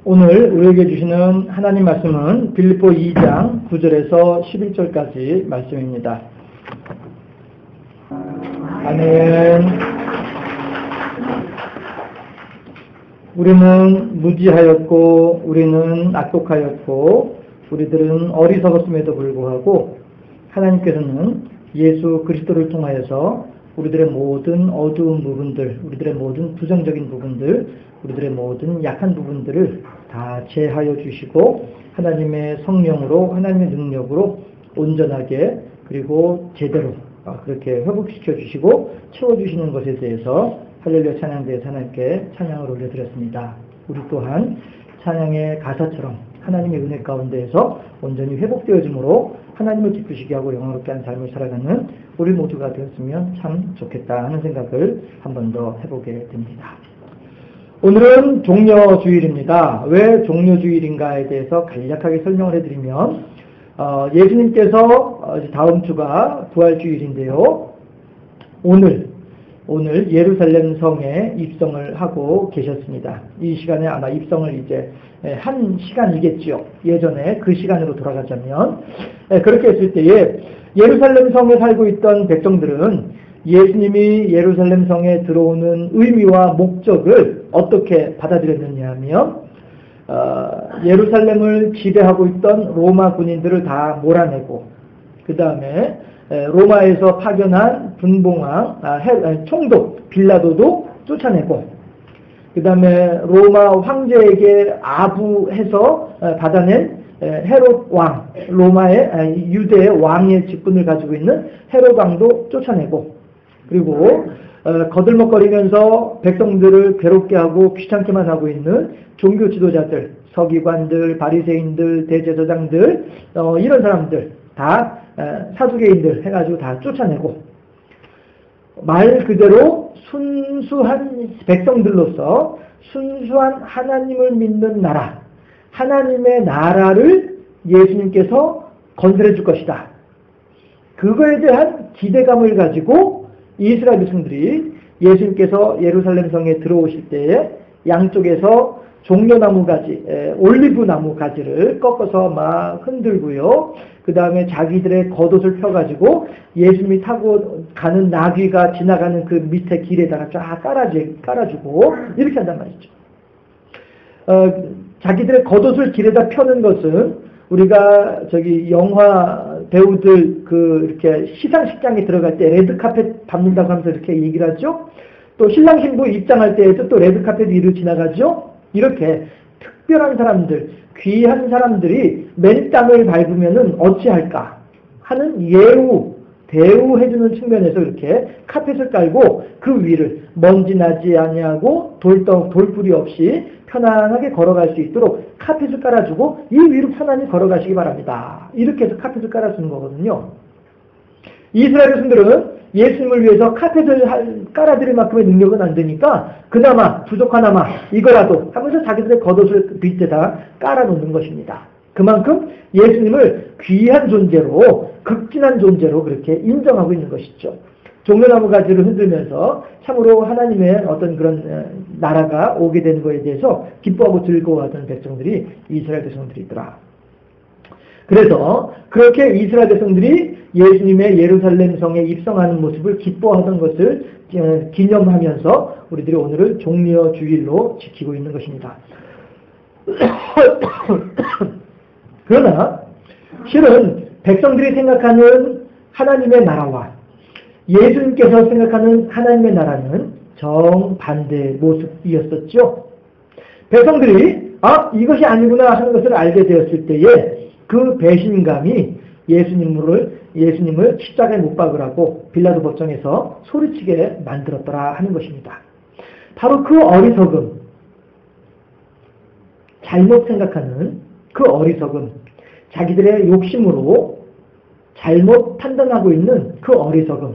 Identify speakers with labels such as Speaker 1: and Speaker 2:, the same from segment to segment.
Speaker 1: 오늘 우리에게 주시는 하나님 말씀은 빌립보 2장 9절에서 11절까지 말씀입니다. 아멘. 우리는 무지하였고 우리는 악독하였고 우리들은 어리석었음에도 불구하고 하나님께서는 예수 그리스도를 통하여서 우리들의 모든 어두운 부분들, 우리들의 모든 부정적인 부분들, 우리들의 모든 약한 부분들을 다 제하여 주시고 하나님의 성령으로, 하나님의 능력으로 온전하게 그리고 제대로 그렇게 회복시켜 주시고 채워주시는 것에 대해서 할렐루야 찬양대에서 하나님께 찬양을 올려드렸습니다. 우리 또한 찬양의 가사처럼 하나님의 은혜 가운데에서 온전히 회복되어짐으로 하나님을 기쁘시게 하고 영광롭게 하는 삶을 살아가는 우리 모두가 되었으면 참 좋겠다 하는 생각을 한 번 더 해보게 됩니다. 오늘은 종려주일입니다. 왜 종려주일인가에 대해서 간략하게 설명을 해드리면 예수님께서 다음 주가 부활주일인데요. 오늘 예루살렘 성에 입성을 하고 계셨습니다. 이 시간에 아마 입성을 이제 한 시간이겠죠. 예전에 그 시간으로 돌아가자면 그렇게 했을 때에 예루살렘 성에 살고 있던 백성들은 예수님이 예루살렘 성에 들어오는 의미와 목적을 어떻게 받아들였느냐 하면 예루살렘을 지배하고 있던 로마 군인들을 다 몰아내고 그 다음에 로마에서 파견한 분봉왕, 총독 빌라도도 쫓아내고 그 다음에 로마 황제에게 아부해서 받아낸 헤롯 왕, 로마의 유대의 왕의 직분을 가지고 있는 헤롯 왕도 쫓아내고 그리고 거들먹거리면서 백성들을 괴롭게 하고 귀찮게만 하고 있는 종교 지도자들, 서기관들, 바리새인들, 대제사장들 이런 사람들 다 사두개인들 해가지고 다 쫓아내고 말 그대로 순수한 백성들로서 순수한 하나님을 믿는 나라, 하나님의 나라를 예수님께서 건설해 줄 것이다. 그거에 대한 기대감을 가지고 이스라엘 백성들이 예수님께서 예루살렘 성에 들어오실 때에 양쪽에서 종려나무 가지, 올리브 나무 가지를 꺾어서 막 흔들고요. 그 다음에 자기들의 겉옷을 펴가지고 예수님이 타고 가는 나귀가 지나가는 그 밑에 길에다가 쫙 깔아주고 이렇게 한단 말이죠. 자기들의 겉옷을 길에다 펴는 것은 우리가 영화 배우들 이렇게 시상식장에 들어갈 때 레드카펫 밟는다고 하면서 이렇게 얘기를 하죠. 또 신랑 신부 입장할 때에도 또 레드카펫 위로 지나가죠. 이렇게 특별한 사람들, 귀한 사람들이 맨 땅을 밟으면은 어찌할까 하는 대우해주는 측면에서 이렇게 카펫을 깔고 그 위를 먼지 나지 아니하고 돌풀이 없이 편안하게 걸어갈 수 있도록 카펫을 깔아주고 이 위로 편안히 걸어가시기 바랍니다. 이렇게 해서 카펫을 깔아주는 거거든요. 이스라엘 백성들은 예수님을 위해서 카펫을 깔아드릴 만큼의 능력은 안 되니까 그나마 부족하나마 이거라도 하면서 자기들의 겉옷을 밑에다 깔아놓는 것입니다. 그만큼 예수님을 귀한 존재로 극진한 존재로 그렇게 인정하고 있는 것이죠. 종려나무 가지를 흔들면서 참으로 하나님의 어떤 그런 나라가 오게 되는 것에 대해서 기뻐하고 즐거워하던 백성들이 이스라엘 백성들이더라. 그래서 그렇게 이스라엘 백성들이 예수님의 예루살렘 성에 입성하는 모습을 기뻐하던 것을 기념하면서 우리들이 오늘을 종려주일로 지키고 있는 것입니다. 그러나 실은 백성들이 생각하는 하나님의 나라와 예수님께서 생각하는 하나님의 나라는 정반대의 모습이었었죠. 백성들이 이것이 아니구나 하는 것을 알게 되었을 때에 그 배신감이 예수님을 십자가에 못 박으라고 빌라도 법정에서 소리치게 만들었더라 하는 것입니다. 바로 그 어리석음, 잘못 생각하는 그 어리석음, 자기들의 욕심으로 잘못 판단하고 있는 그 어리석음,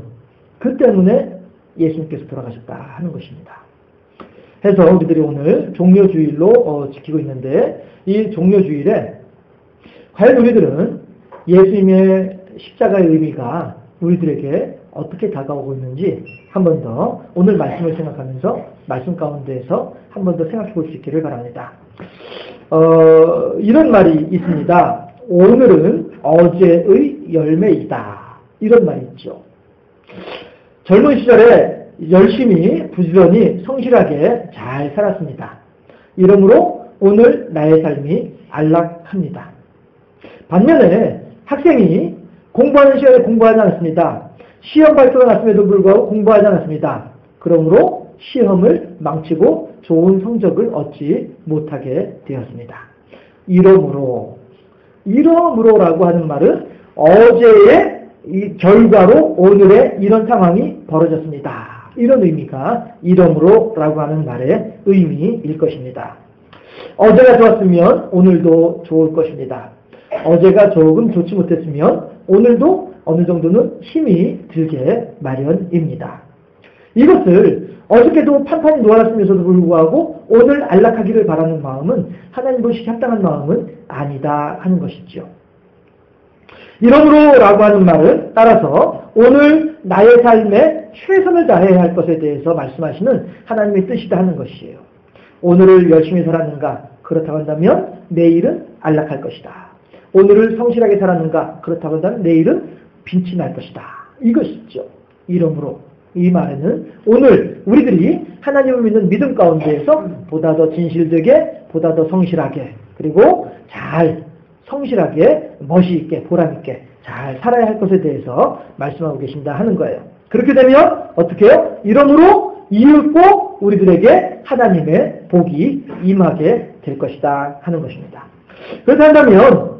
Speaker 1: 그 때문에 예수님께서 돌아가셨다 하는 것입니다. 해서 우리들이 오늘 종려주일로 지키고 있는데 이 종려주일에 과연 우리들은 예수님의 십자가의 의미가 우리들에게 어떻게 다가오고 있는지 한 번 더 오늘 말씀을 생각하면서 말씀 가운데에서 한 번 더 생각해 볼 수 있기를 바랍니다. 이런 말이 있습니다. 오늘은 어제의 열매이다. 이런 말이 있죠. 젊은 시절에 열심히 부지런히 성실하게 잘 살았습니다. 이러므로 오늘 나의 삶이 안락합니다. 반면에 학생이 공부하는 시간에 공부하지 않았습니다. 시험 발표가 났음에도 불구하고 공부하지 않았습니다. 그러므로 시험을 망치고 좋은 성적을 얻지 못하게 되었습니다. 이러므로라고 하는 말은 어제의 이 결과로 오늘의 이런 상황이 벌어졌습니다. 이런 의미가 이러므로라고 하는 말의 의미일 것입니다. 어제가 좋았으면 오늘도 좋을 것입니다. 어제가 조금 좋지 못했으면 오늘도 어느 정도는 힘이 들게 마련입니다. 이것을 어저께도 판판이 놓아놨으면서도 불구하고 오늘 안락하기를 바라는 마음은 하나님 보시기에 합당한 마음은 아니다 하는 것이죠. 이러므로라고 하는 말은 따라서 오늘 나의 삶에 최선을 다해야 할 것에 대해서 말씀하시는 하나님의 뜻이다 하는 것이에요. 오늘을 열심히 살았는가? 그렇다고 한다면 내일은 안락할 것이다. 오늘을 성실하게 살았는가? 그렇다고 한다면 내일은 빈치 날 것이다. 이것이죠. 이러므로 이 말에는 오늘 우리들이 하나님을 믿는 믿음 가운데에서 보다 더 진실되게, 보다 더 성실하게, 그리고 잘 성실하게, 멋있게, 보람있게 잘 살아야 할 것에 대해서 말씀하고 계신다 하는 거예요. 그렇게 되면 어떻게 해요? 이러므로 이윽고 우리들에게 하나님의 복이 임하게 될 것이다 하는 것입니다. 그렇다면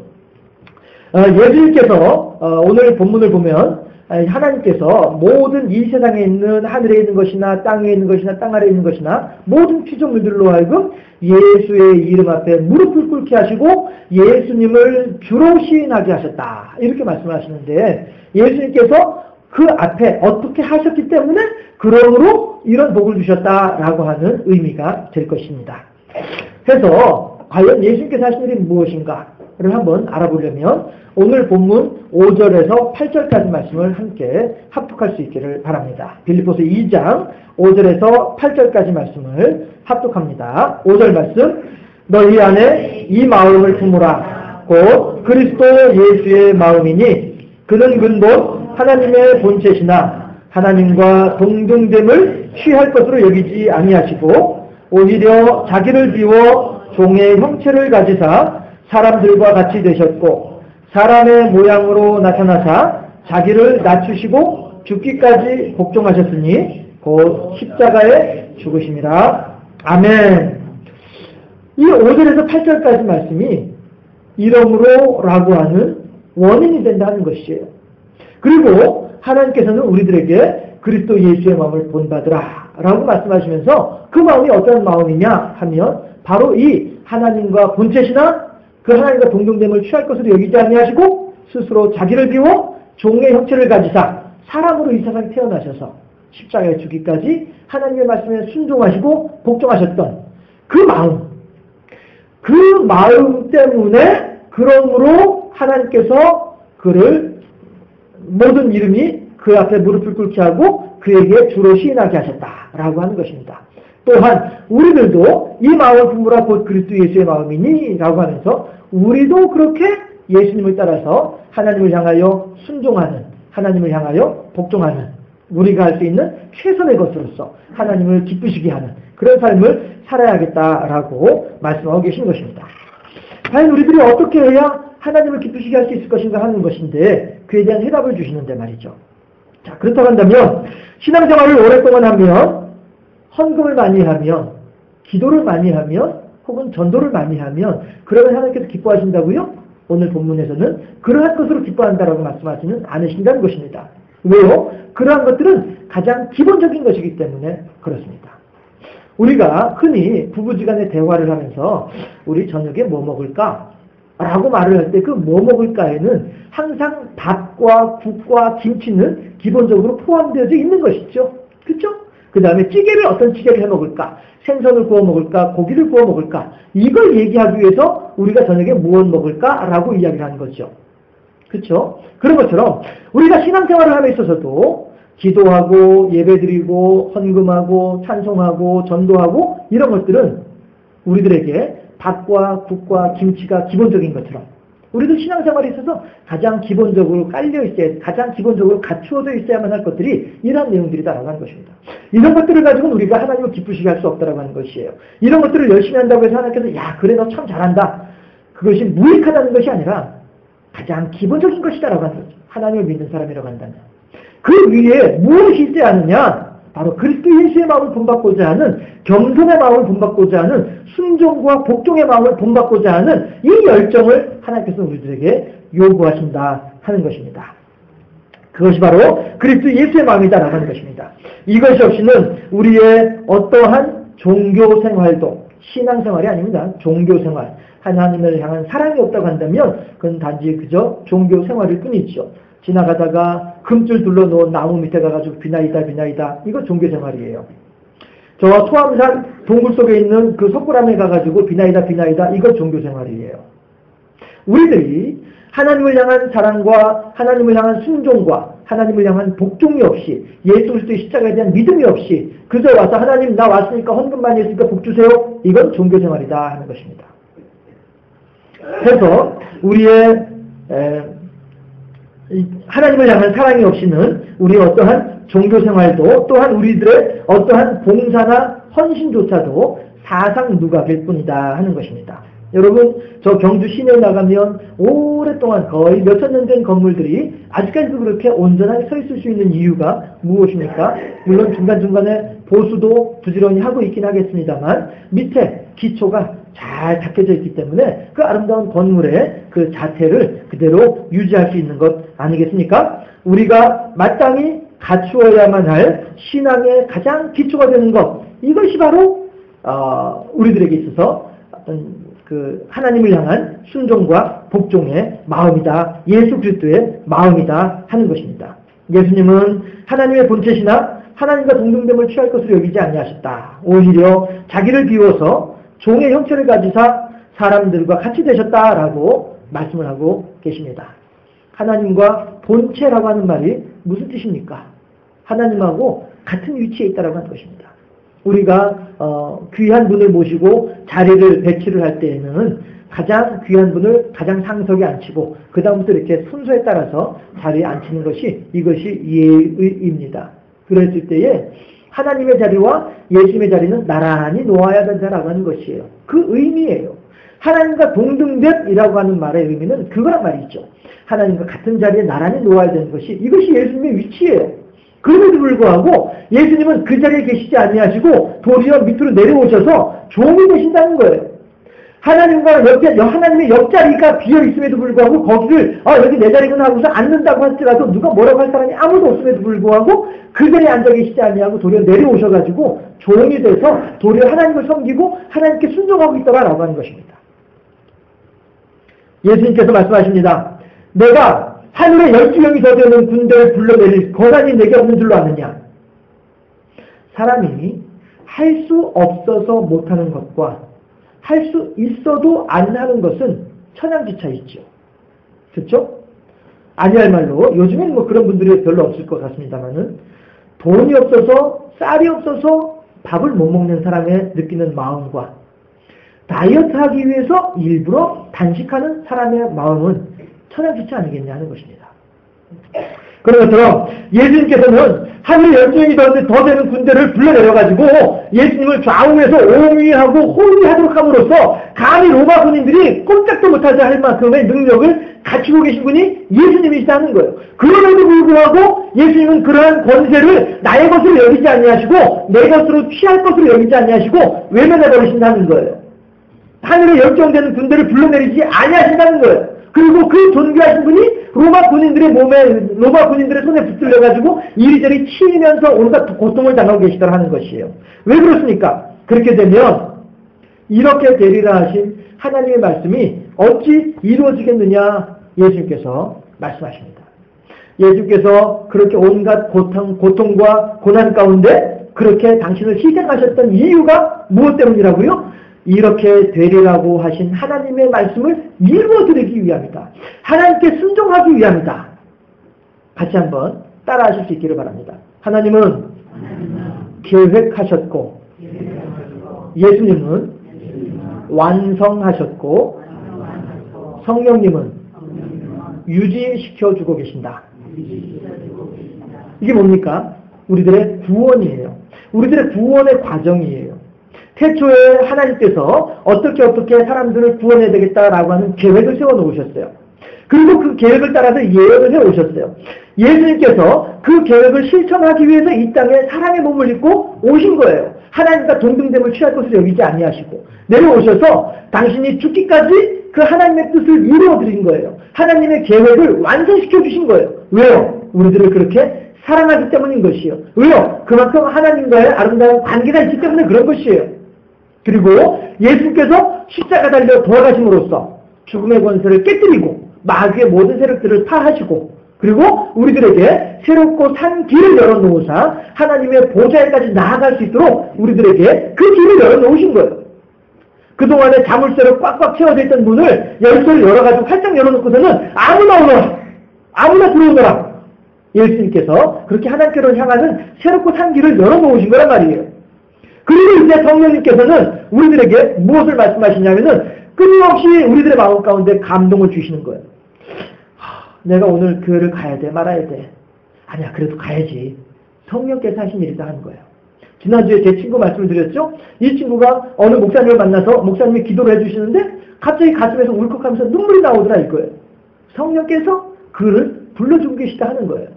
Speaker 1: 예수님께서 오늘 본문을 보면 하나님께서 모든 이 세상에 있는 하늘에 있는 것이나 땅에 있는 것이나 땅 아래에 있는 것이나 모든 피조물들로 하여금 예수의 이름 앞에 무릎을 꿇게 하시고 예수님을 주로 시인하게 하셨다. 이렇게 말씀하시는데 예수님께서 그 앞에 어떻게 하셨기 때문에 그러므로 이런 복을 주셨다라고 하는 의미가 될 것입니다. 그래서 과연 예수님께서 하신 일이 무엇인가를 한번 알아보려면 오늘 본문 5절에서 8절까지 말씀을 함께 합독할 수 있기를 바랍니다. 빌립보서 2장 5절에서 8절까지 말씀을 합독합니다. 5절 말씀, 너희 안에 이 마음을 품으라. 곧 그리스도 예수의 마음이니 그는 근본 하나님의 본체시나 하나님과 동등됨을 취할 것으로 여기지 아니하시고 오히려 자기를 비워 종의 형체를 가지사 사람들과 같이 되셨고 사람의 모양으로 나타나사 자기를 낮추시고 죽기까지 복종하셨으니 곧 십자가에 죽으심이라. 아멘. 이 5절에서 8절까지 말씀이 이러므로라고 하는 원인이 된다는 것이에요. 그리고 하나님께서는 우리들에게 그리스도 예수의 마음을 본받으라 라고 말씀하시면서 그 마음이 어떤 마음이냐 하면 바로 이 하나님과 본체시나 그 하나님과 동등됨을 취할 것으로 여기지 아니하시고 스스로 자기를 비워 종의 형체를 가지사 사람으로 이 세상에 태어나셔서 십자가에 죽기까지 하나님의 말씀에 순종하시고 복종하셨던 그 마음 때문에 그러므로 하나님께서 그를 모든 이름이 그 앞에 무릎을 꿇게 하고 그에게 주로 시인하게 하셨다라고 하는 것입니다. 또한 우리들도 이 마음을 품으라 곧 그리스도 예수의 마음이니 라고 하면서 우리도 그렇게 예수님을 따라서 하나님을 향하여 순종하는, 하나님을 향하여 복종하는 우리가 할 수 있는 최선의 것으로서 하나님을 기쁘시게 하는 그런 삶을 살아야겠다라고 말씀하고 계신 것입니다. 과연 우리들이 어떻게 해야 하나님을 기쁘시게 할 수 있을 것인가 하는 것인데 그에 대한 해답을 주시는데 말이죠. 자, 그렇다고 한다면 신앙생활을 오랫동안 하면 헌금을 많이 하면 기도를 많이 하면 혹은 전도를 많이 하면 그러면 하나님께서 기뻐하신다고요? 오늘 본문에서는 그러한 것으로 기뻐한다라고 말씀하시는 않으신다는 것입니다. 왜요? 그러한 것들은 가장 기본적인 것이기 때문에 그렇습니다. 우리가 흔히 부부지간에 대화를 하면서 우리 저녁에 뭐 먹을까? 라고 말을 할 때 그 뭐 먹을까에는 항상 밥과 국과 김치는 기본적으로 포함되어져 있는 것이죠. 그렇죠? 그 다음에 찌개를 어떤 찌개를 해 먹을까? 생선을 구워 먹을까? 고기를 구워 먹을까? 이걸 얘기하기 위해서 우리가 저녁에 무엇 먹을까? 라고 이야기를 하는 거죠. 그렇죠? 그런 것처럼 우리가 신앙생활을 함에 있어서도 기도하고 예배드리고 헌금하고 찬송하고 전도하고 이런 것들은 우리들에게 밥과 국과 김치가 기본적인 것처럼 우리도 신앙생활에 있어서 가장 기본적으로 깔려 있어야, 가장 기본적으로 갖추어져 있어야만 할 것들이 이러한 내용들이다라고 하는 것입니다. 이런 것들을 가지고는 우리가 하나님을 기쁘시게 할 수 없다라고 하는 것이에요. 이런 것들을 열심히 한다고 해서 하나님께서 야 그래 너 참 잘한다. 그것이 무익하다는 것이 아니라 가장 기본적인 것이다라고 하는 거죠. 하나님을 믿는 사람이라고 한다면. 그 위에 무엇이 있어야 하느냐? 바로 그리스도 예수의 마음을 본받고자 하는, 겸손의 마음을 본받고자 하는, 순종과 복종의 마음을 본받고자 하는 이 열정을 하나님께서 우리들에게 요구하신다 하는 것입니다. 그것이 바로 그리스도 예수의 마음이다라고 하는 것입니다. 이것이 없이는 우리의 어떠한 종교생활도 신앙생활이 아닙니다. 종교생활, 하나님을 향한 사랑이 없다고 한다면 그건 단지 그저 종교생활일 뿐이죠. 지나가다가 금줄 둘러놓은 나무 밑에 가가지고 비나이다 비나이다, 이거 종교생활이에요. 저 토암산 동굴 속에 있는 그 석굴암에 가가지고 비나이다 비나이다, 이거 종교생활이에요. 우리들이 하나님을 향한 사랑과 하나님을 향한 순종과 하나님을 향한 복종이 없이, 예수 그리스도의 십자가에 대한 믿음이 없이 그저 와서 하나님 나 왔으니까 헌금 많이 했으니까 복 주세요, 이건 종교생활이다 하는 것입니다. 그래서 우리의 하나님을 향한 사랑이 없이는 우리의 어떠한 종교생활도, 또한 우리들의 어떠한 봉사나 헌신조차도 사상 누각일 뿐이다 하는 것입니다. 여러분, 저 경주 시내에 나가면 오랫동안 거의 몇천 년 된 건물들이 아직까지도 그렇게 온전하게 서 있을 수 있는 이유가 무엇입니까? 물론 중간중간에 보수도 부지런히 하고 있긴 하겠습니다만 밑에 기초가 잘 닦여져 있기 때문에 그 아름다운 건물의 그 자태를 그대로 유지할 수 있는 것 아니겠습니까? 우리가 마땅히 갖추어야만 할 신앙의 가장 기초가 되는 것, 이것이 바로 우리들에게 있어서 어떤 그 하나님을 향한 순종과 복종의 마음이다, 예수 그리스도의 마음이다 하는 것입니다. 예수님은 하나님의 본체시나 하나님과 동등됨을 취할 것으로 여기지 아니하셨다. 오히려 자기를 비워서 종의 형체를 가지사 사람들과 같이 되셨다라고 말씀을 하고 계십니다. 하나님과 본체라고 하는 말이 무슨 뜻입니까? 하나님하고 같은 위치에 있다라고 하는 것입니다. 우리가 귀한 분을 모시고 자리를 배치를 할 때에는 가장 귀한 분을 가장 상석에 앉히고 그 다음부터 이렇게 순서에 따라서 자리에 앉히는 것이, 이것이 예의입니다. 그랬을 때에 하나님의 자리와 예수님의 자리는 나란히 놓아야 된다라고 하는 것이에요. 그 의미예요. 하나님과 동등됨이라고 하는 말의 의미는 그거란 말이죠. 하나님과 같은 자리에 나란히 놓아야 되는 것이, 이것이 예수님의 위치예요. 그럼에도 불구하고 예수님은 그 자리에 계시지 아니하시고 도리어 밑으로 내려오셔서 종이 되신다는 거예요. 하나님의 옆자리가 비어있음에도 불구하고 거기를 여기 내 자리구나 하고서 앉는다고 할지라도 누가 뭐라고 할 사람이 아무도 없음에도 불구하고 그 자리에 앉아 계시지 아니하고 도리어 내려오셔가지고 종이 돼서 도리어 하나님을 섬기고 하나님께 순종하고 있다라고 하는 것입니다. 예수님께서 말씀하십니다. 내가 하늘에 12명이 더 되는 군대를 불러내릴 권한이 내게 없는 줄로 아느냐. 사람이 할 수 없어서 못하는 것과 할 수 있어도 안 하는 것은 천양지차이죠. 그렇죠? 아니할 말로 요즘엔 뭐 그런 분들이 별로 없을 것 같습니다만은 돈이 없어서, 쌀이 없어서 밥을 못 먹는 사람의 느끼는 마음과 다이어트 하기 위해서 일부러 단식하는 사람의 마음은 천양지차 아니겠냐 하는 것입니다. 그런 것처럼 예수님께서는 하늘에 12명이 더 되는 군대를 불러내려가지고 예수님을 좌우에서 옹위하고 호위하도록 함으로써 감히 로마 군인들이 꼼짝도 못하지 할 만큼의 능력을 갖추고 계신 분이 예수님이시다는 거예요. 그럼에도 불구하고 예수님은 그러한 권세를 나의 것으로 여기지 아니하시고 내 것으로 취할 것으로 여기지 아니하시고 외면해버리신다는 거예요. 하늘에 열정되는 군대를 불러내리지 아니하신다는 거예요. 그리고 그 존귀하신 분이 로마 군인들의 손에 붙들려가지고 이리저리 치이면서 온갖 고통을 당하고 계시더라 하는 것이에요. 왜 그렇습니까? 그렇게 되면 이렇게 되리라 하신 하나님의 말씀이 어찌 이루어지겠느냐 예수님께서 말씀하십니다. 예수님께서 그렇게 온갖 고통과 고난 가운데 그렇게 당신을 희생하셨던 이유가 무엇 때문이라고요? 이렇게 되리라고 하신 하나님의 말씀을 이루어드리기 위함이다. 하나님께 순종하기 위함이다. 같이 한번 따라하실 수 있기를 바랍니다. 하나님은 계획하셨고 예수님은 완성하셨고 성령님은 유지시켜주고 계신다. 이게 뭡니까? 우리들의 구원이에요. 우리들의 구원의 과정이에요. 태초에 하나님께서 어떻게 사람들을 구원해야 되겠다라고 하는 계획을 세워놓으셨어요. 그리고 그 계획을 따라서 예언을 해오셨어요. 예수님께서 그 계획을 실천하기 위해서 이 땅에 사랑의 몸을 입고 오신 거예요. 하나님과 동등됨을 취할 것을 여기지 아니하시고 내려오셔서 당신이 죽기까지 그 하나님의 뜻을 이루어드린 거예요. 하나님의 계획을 완성시켜 주신 거예요. 왜요? 우리들을 그렇게 사랑하기 때문인 것이에요. 왜요? 그만큼 하나님과의 아름다운 관계가 있기 때문에 그런 것이에요. 그리고 예수님께서 십자가 달려 돌아가심으로써 죽음의 권세를 깨뜨리고 마귀의 모든 세력들을 파하시고 그리고 우리들에게 새롭고 산 길을 열어놓으사 하나님의 보좌에까지 나아갈 수 있도록 우리들에게 그 길을 열어놓으신 거예요. 그동안에 자물쇠로 꽉꽉 채워져 있던 문을 열쇠를 열어가지고 활짝 열어놓고서는 아무나 오너라, 아무나 들어오너라. 예수님께서 그렇게 하나님께로 향하는 새롭고 산 길을 열어놓으신 거란 말이에요. 그리고 이제 성령님께서는 우리들에게 무엇을 말씀하시냐면은 끊임없이 우리들의 마음 가운데 감동을 주시는 거예요. 내가 오늘 교회를 가야 돼, 말아야 돼. 아니야, 그래도 가야지. 성령께서 하신 일이다 하는 거예요. 지난주에 제 친구 말씀을 드렸죠? 이 친구가 어느 목사님을 만나서 목사님이 기도를 해주시는데 갑자기 가슴에서 울컥하면서 눈물이 나오더라 이거예요. 성령께서 그를 불러주고 계시다 하는 거예요.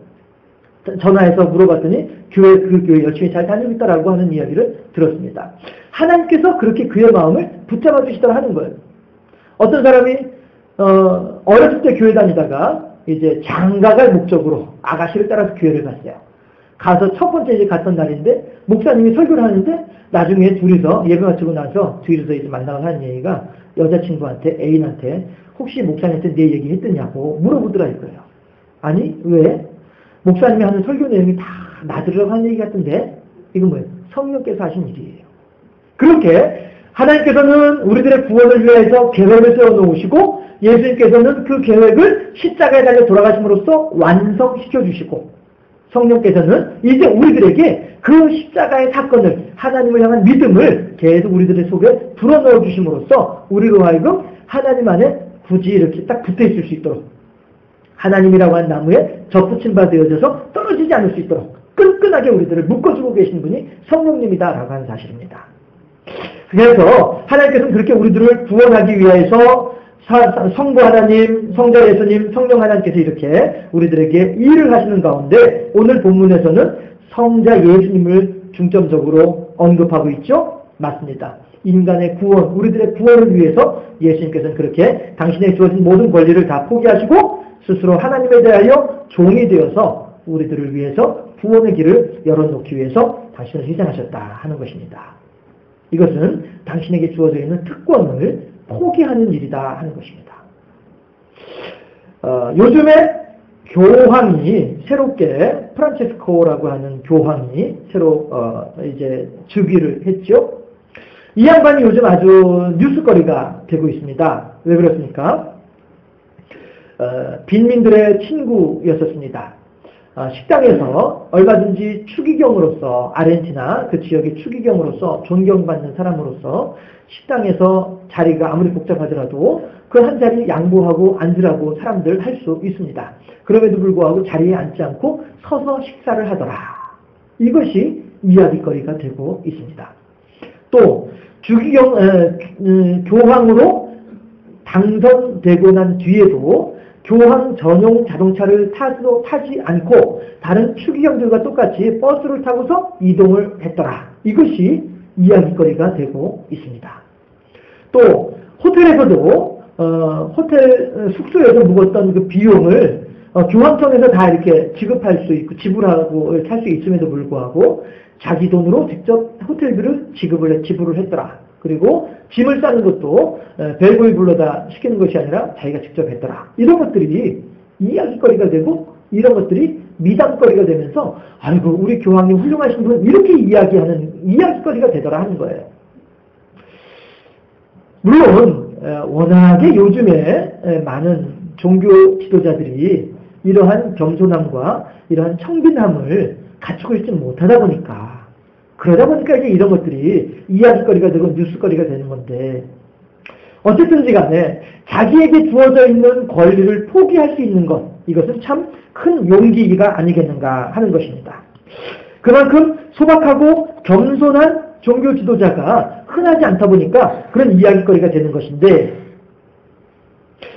Speaker 1: 전화해서 물어봤더니 그 교회 열심히 잘 다니고 있다라고 하는 이야기를 들었습니다. 하나님께서 그렇게 그의 마음을 붙잡아 주시더라 하는 거예요. 어떤 사람이 어렸을 때 교회 다니다가 이제 장가갈 목적으로 아가씨를 따라서 교회를 갔어요. 가서 첫 번째 이제 갔던 날인데 목사님이 설교를 하는데 나중에 둘이서 예배 마치고 나서 둘이서 이제 만나서 하는 얘기가 여자친구한테 애인한테 혹시 목사님한테 내 얘기 했더냐고 물어보더라 이거예요. 아니 왜? 목사님이 하는 설교 내용이 다 나 들으라고 하는 얘기 같은데 이건 뭐예요? 성령께서 하신 일이에요. 그렇게 하나님께서는 우리들의 구원을 위해서 계획을 세워놓으시고 예수님께서는 그 계획을 십자가에 달려 돌아가심으로써 완성시켜 주시고 성령께서는 이제 우리들에게 그 십자가의 사건을 하나님을 향한 믿음을 계속 우리들의 속에 불어넣어 주심으로써 우리로 하여금 하나님 안에 굳이 이렇게 딱 붙어 있을 수 있도록 하나님이라고 하는 나무에 접붙임 바 되어져서 떨어지지 않을 수 있도록 끈끈하게 우리들을 묶어주고 계신 분이 성령님이다라고 하는 사실입니다. 그래서 하나님께서는 그렇게 우리들을 구원하기 위해서 성부 하나님, 성자 예수님, 성령 하나님께서 이렇게 우리들에게 일을 하시는 가운데 오늘 본문에서는 성자 예수님을 중점적으로 언급하고 있죠? 맞습니다. 인간의 구원, 우리들의 구원을 위해서 예수님께서는 그렇게 당신의 주어진 모든 권리를 다 포기하시고 스스로 하나님에 대하여 종이 되어서 우리들을 위해서 구원의 길을 열어놓기 위해서 당신을 희생하셨다 하는 것입니다. 이것은 당신에게 주어져 있는 특권을 포기하는 일이다 하는 것입니다. 요즘에 교황이 새롭게 프란체스코라고 하는 교황이 새로 이제 즉위를 했죠. 이 양반이 요즘 아주 뉴스거리가 되고 있습니다. 왜 그렇습니까? 빈민들의 친구였었습니다. 식당에서 얼마든지 추기경으로서 아르헨티나 그 지역의 추기경으로서 존경받는 사람으로서 식당에서 자리가 아무리 복잡하더라도 그 한 자리 양보하고 앉으라고 사람들 할 수 있습니다. 그럼에도 불구하고 자리에 앉지 않고 서서 식사를 하더라. 이것이 이야기거리가 되고 있습니다. 또 교황으로 당선되고 난 뒤에도 교황 전용 자동차를 타지 않고 다른 추기경들과 똑같이 버스를 타고서 이동을 했더라. 이것이 이야기거리가 되고 있습니다. 또 호텔에서도 호텔 숙소에서 묵었던 그 비용을 교황청에서 다 이렇게 지급할 수 있고 지불하고 살 수 있음에도 불구하고 자기 돈으로 직접 호텔비를 지불을 했더라. 그리고 짐을 싸는 것도 벨보이 불러다 시키는 것이 아니라 자기가 직접 했더라. 이런 것들이 이야기거리가 되고 이런 것들이 미담거리가 되면서 아이고 우리 교황님 훌륭하신 분 이렇게 이야기하는 이야기거리가 되더라 하는 거예요. 물론 워낙에 요즘에 많은 종교 지도자들이 이러한 겸손함과 이러한 청빈함을 갖추고 있지 못하다 보니까 그러다 보니까 이제 이런 것들이 이야기거리가 되고 뉴스거리가 되는 건데 어쨌든지 간에 자기에게 주어져 있는 권리를 포기할 수 있는 것, 이것은 참 큰 용기가 아니겠는가 하는 것입니다. 그만큼 소박하고 겸손한 종교 지도자가 흔하지 않다 보니까 그런 이야기거리가 되는 것인데,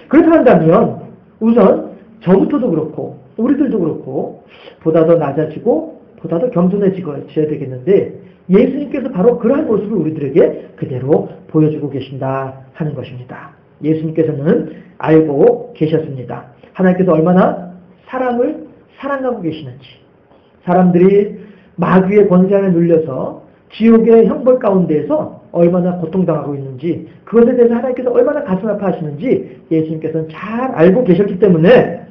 Speaker 1: 그렇다 한다면 우선 저부터도 그렇고 우리들도 그렇고 보다 더 낮아지고 보다 더 겸손해져야 되겠는데, 예수님께서 바로 그러한 모습을 우리들에게 그대로 보여주고 계신다 하는 것입니다. 예수님께서는 알고 계셨습니다. 하나님께서 얼마나 사람을 사랑하고 계시는지, 사람들이 마귀의 권세 안에 눌려서 지옥의 형벌 가운데에서 얼마나 고통당하고 있는지, 그것에 대해서 하나님께서 얼마나 가슴 아파하시는지 예수님께서는 잘 알고 계셨기 때문에,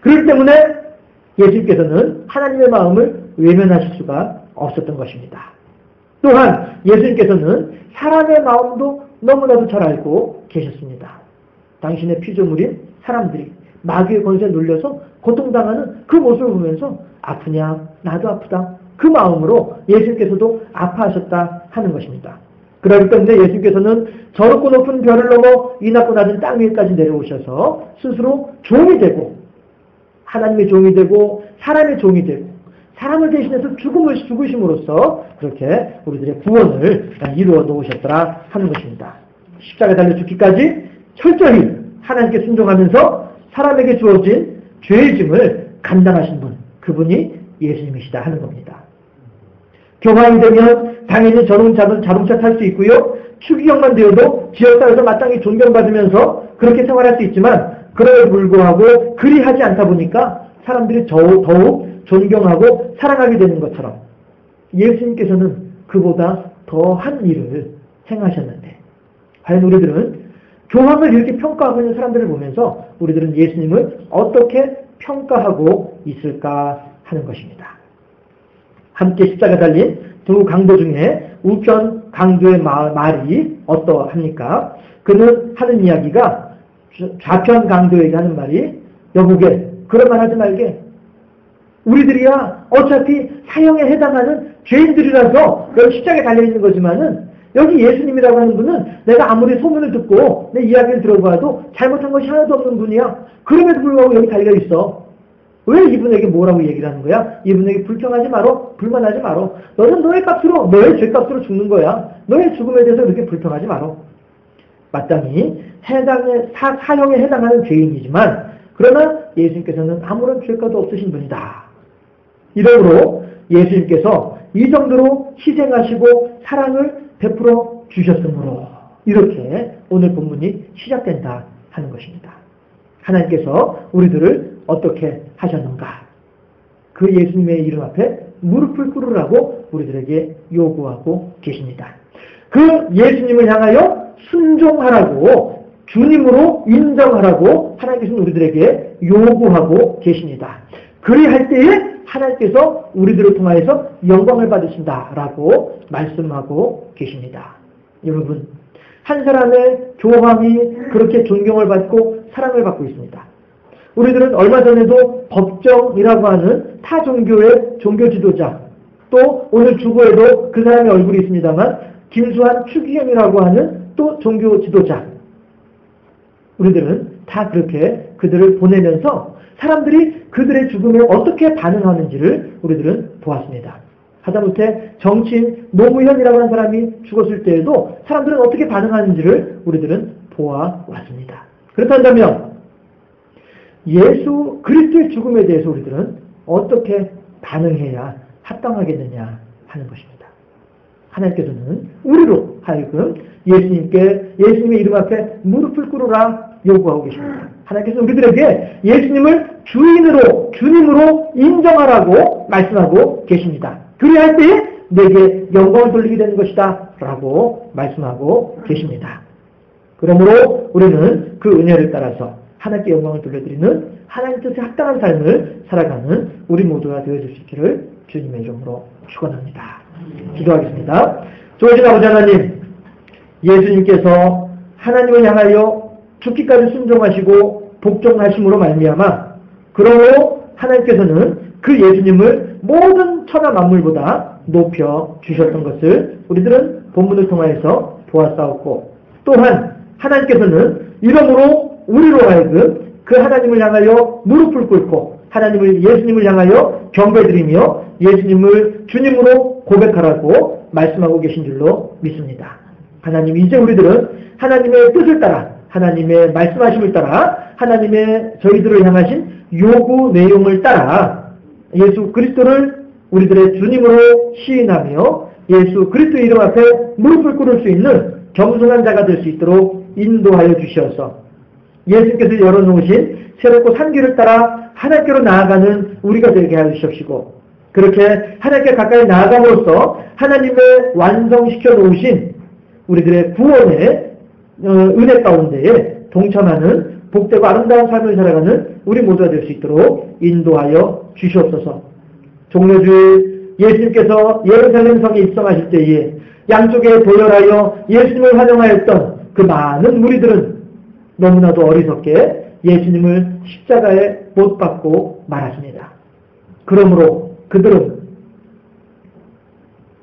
Speaker 1: 그렇기 때문에 예수님께서는 하나님의 마음을 외면하실 수가 없었던 것입니다. 또한 예수님께서는 사람의 마음도 너무나도 잘 알고 계셨습니다. 당신의 피조물인 사람들이 마귀의 권세에 눌려서 고통당하는 그 모습을 보면서 아프냐, 나도 아프다, 그 마음으로 예수님께서도 아파하셨다 하는 것입니다. 그렇기 때문에 예수님께서는 저 높고 높은 별을 넘어 이 낮고 낮은 땅 위에까지 내려오셔서 스스로 종이 되고, 하나님의 종이 되고 사람의 종이 되고 사람을 대신해서 죽음을 죽으심으로써 그렇게 우리들의 구원을 이루어 놓으셨더라 하는 것입니다. 십자가에 달려 죽기까지 철저히 하나님께 순종하면서 사람에게 주어진 죄의 짐을 감당하신 분, 그분이 예수님이시다 하는 겁니다. 교황이 되면 당연히 자동차 탈 수 있고요, 추기경만 되어도 지역사회에서 마땅히 존경받으면서 그렇게 생활할 수 있지만, 그럼에도 불구하고 그리하지 않다 보니까 사람들이 더욱 존경하고 사랑하게 되는 것처럼 예수님께서는 그보다 더한 일을 행하셨는데, 과연 우리들은 교황을 이렇게 평가하고 있는 사람들을 보면서 우리들은 예수님을 어떻게 평가하고 있을까 하는 것입니다. 함께 십자가 달린 두 강도 중에 우편 강도의 말이 어떠합니까? 그는 하는 이야기가 좌편 강도에게 하는 말이, 여보게 그런 말 하지 말게, 우리들이야 어차피 사형에 해당하는 죄인들이라서 여기 십자가에 달려있는 거지만은 여기 예수님이라고 하는 분은 내가 아무리 소문을 듣고 내 이야기를 들어봐도 잘못한 것이 하나도 없는 분이야. 그럼에도 불구하고 여기 달려있어. 왜 이분에게 뭐라고 얘기를 하는 거야? 이분에게 불평하지 마라, 불만하지 마라. 너는 너의 값으로, 너의 죄값으로 죽는 거야. 너의 죽음에 대해서 그렇게 불평하지 마라. 마땅히 사형에 해당하는 죄인이지만, 그러나 예수님께서는 아무런 죄가도 없으신 분이다. 이러므로 예수님께서 이 정도로 희생하시고 사랑을 베풀어 주셨으므로 이렇게 오늘 본문이 시작된다 하는 것입니다. 하나님께서 우리들을 어떻게 하셨는가? 그 예수님의 이름 앞에 무릎을 꿇으라고 우리들에게 요구하고 계십니다. 그 예수님을 향하여 순종하라고, 주님으로 인정하라고 하나님께서는 우리들에게 요구하고 계십니다. 그리할 때에 하나님께서 우리들을 통하여서 영광을 받으신다라고 말씀하고 계십니다. 여러분, 한 사람의 교황이 그렇게 존경을 받고 사랑을 받고 있습니다. 우리들은 얼마 전에도 법정이라고 하는 타 종교의 종교 지도자, 또 오늘 주보에도 그 사람의 얼굴이 있습니다만 김수환 추기경이라고 하는 또 종교 지도자, 우리들은 다 그렇게 그들을 보내면서 사람들이 그들의 죽음에 어떻게 반응하는지를 우리들은 보았습니다. 하다못해 정치인 노무현이라고 하는 사람이 죽었을 때에도 사람들은 어떻게 반응하는지를 우리들은 보아왔습니다. 그렇다면 예수 그리스도의 죽음에 대해서 우리들은 어떻게 반응해야 합당하겠느냐 하는 것입니다. 하나님께서는 우리로 하여금 예수님의 이름 앞에 무릎을 꿇으라 요구하고 계십니다. 하나님께서 우리들에게 예수님을 주님으로 인정하라고 말씀하고 계십니다. 그리할 때에 내게 영광을 돌리게 되는 것이다 라고 말씀하고 계십니다. 그러므로 우리는 그 은혜를 따라서 하나님께 영광을 돌려드리는 하나님 뜻에 합당한 삶을 살아가는 우리 모두가 되어줄 수 있기를 주님의 이름으로 축원합니다. 기도하겠습니다. 좋으신 아버지 하나님, 예수님께서 하나님을 향하여 죽기까지 순종하시고 복종하심으로 말미암아, 그러므로 하나님께서는 그 예수님을 모든 천하 만물보다 높여 주셨던 것을 우리들은 본문을 통하여서 보았사옵고, 또한 하나님께서는 이러므로 우리로 하여금 그 하나님을 향하여 무릎을 꿇고 예수님을 향하여 경배드리며 예수님을 주님으로 고백하라고 말씀하고 계신 줄로 믿습니다. 하나님, 이제 우리들은 하나님의 뜻을 따라, 하나님의 말씀하심을 따라, 하나님의 저희들을 향하신 요구 내용을 따라 예수 그리스도를 우리들의 주님으로 시인하며 예수 그리스도 이름 앞에 무릎을 꿇을 수 있는 겸손한 자가 될 수 있도록 인도하여 주시어서 예수께서 열어놓으신 새롭고 산 길을 따라 하나님께로 나아가는 우리가 되게 하여 주십시고, 그렇게 하나님께 가까이 나아감으로써 하나님의 완성시켜 놓으신 우리들의 구원의 은혜 가운데에 동참하는 복되고 아름다운 삶을 살아가는 우리 모두가 될 수 있도록 인도하여 주시옵소서. 종료주일 예수님께서 예루살렘 성에 입성하실 때에 양쪽에 도열하여 예수님을 환영하였던 그 많은 무리들은 너무나도 어리석게 예수님을 십자가에 못 박고 말았습니다. 그러므로 그들은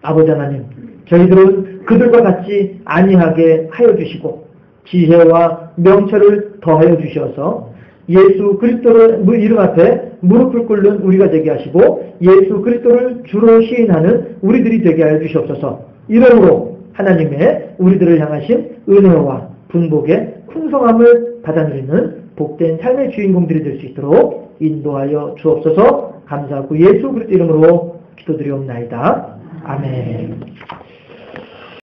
Speaker 1: 아버지 하나님, 저희들은 그들과 같이 아니하게 하여 주시고 지혜와 명철을 더하여 주셔서 예수 그리스도를 이름 앞에 무릎을 꿇는 우리가 되게 하시고 예수 그리스도를 주로 시인하는 우리들이 되게 하여 주시옵소서. 이러므로 하나님의 우리들을 향하신 은혜와 분복의 풍성함을 받아들이는 복된 삶의 주인공들이 될 수 있도록 인도하여 주옵소서. 감사하고 예수 그리스도 이름으로 기도드리옵나이다. 아멘.